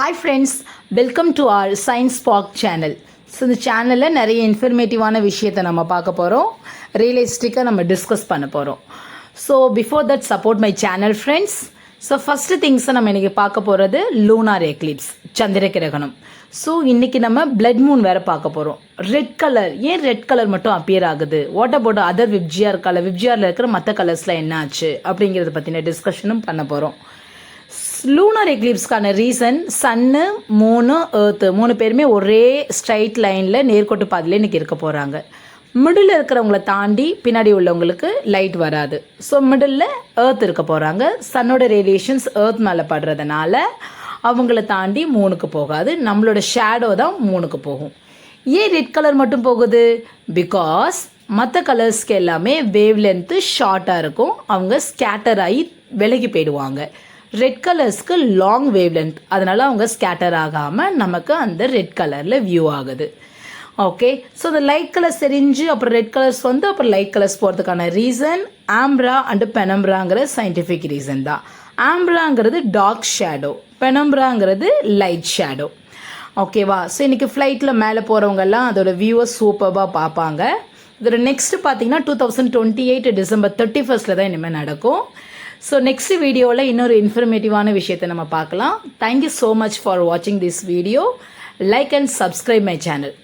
Hi friends, welcome to our Science Spark channel. So இந்த சேனலில் நிறைய இன்ஃபர்மேட்டிவான விஷயத்தை நம்ம பார்க்க போகிறோம், ரியலிஸ்டிக்காக நம்ம டிஸ்கஸ் பண்ண போகிறோம். So before that support my channel friends. So first திங்ஸை நம்ம இன்றைக்கி பார்க்க போகிறது லூனார் எக்லிப்ஸ், சந்திர கிரகணம். ஸோ இன்றைக்கி நம்ம பிளட் மூன் வேறு பார்க்க போகிறோம். ரெட் கலர், ஏன் ரெட் கலர் மட்டும் அப்பியர் ஆகுது, what about other VIBGYOR colour, விப்ஜிஆரில் இருக்கிற மற்ற கலர்ஸில் என்ன ஆச்சு அப்படிங்கிறத பற்றின டிஸ்கஷனும் பண்ண போகிறோம். லூனார் எக்லிப்ஸ்க்கான ரீசன், சன்னு மூணு ஏர்த்து மூணு பேருமே ஒரே ஸ்ட்ரைட் லைனில் நேர்கோட்டு பாதையில் இன்றைக்கி இருக்க போகிறாங்க. மிடில் இருக்கிறவங்கள தாண்டி பின்னாடி உள்ளவங்களுக்கு லைட் வராது. ஸோ மிடில் ஏர்த் இருக்க போகிறாங்க. சன்னோட ரேடியேஷன்ஸ் ஏர்த் மேலே படுறதுனால அவங்கள தாண்டி மூணுக்கு போகாது, நம்மளோட ஷேடோ தான் மூணுக்கு போகும். ஏன் ரெட் கலர் மட்டும் போகுது? பிகாஸ் மற்ற கலர்ஸ்க்கு எல்லாமே வேவ் லென்த்து ஷார்ட்டாக இருக்கும், அவங்க ஸ்கேட்டர் ஆகி விலகி போயிடுவாங்க. ரெட் கலர்ஸ்க்கு லாங் வேவ் லென்த், அதனால் அவங்க ஸ்கேட்டர் ஆகாமல் நமக்கு அந்த ரெட் கலரில் வியூ ஆகுது. ஓகே, ஸோ இந்த லைட் கலர்ஸ் தெரிஞ்சு அப்புறம் ரெட் கலர்ஸ் வந்து அப்புறம் லைட் கலர்ஸ் போகிறதுக்கான ரீசன் ஆம்ப்ரா அண்டு பெனம்ப்ராங்கிற சயின்டிஃபிக் ரீசன் தான். ஆம்ப்ராங்கிறது டார்க் ஷேடோ, பெனம்ப்ராங்கிறது லைட் ஷேடோ. ஓகேவா? ஸோ இன்றைக்கி ஃப்ளைட்டில் மேலே போகிறவங்கெல்லாம் அதோட வியூவை சூப்பராக பார்ப்பாங்க. இதோட நெக்ஸ்ட்டு பார்த்தீங்கன்னா 2028 December 31 தான் இனிமேல் நடக்கும். ஸோ நெக்ஸ்ட் வீடியோவில் இன்னொரு இன்ஃபர்மேட்டிவான விஷயத்தை நம்ம பார்க்கலாம். தேங்க்யூ ஸோ மச் ஃபார் வாட்சிங் this video. Like and subscribe my channel.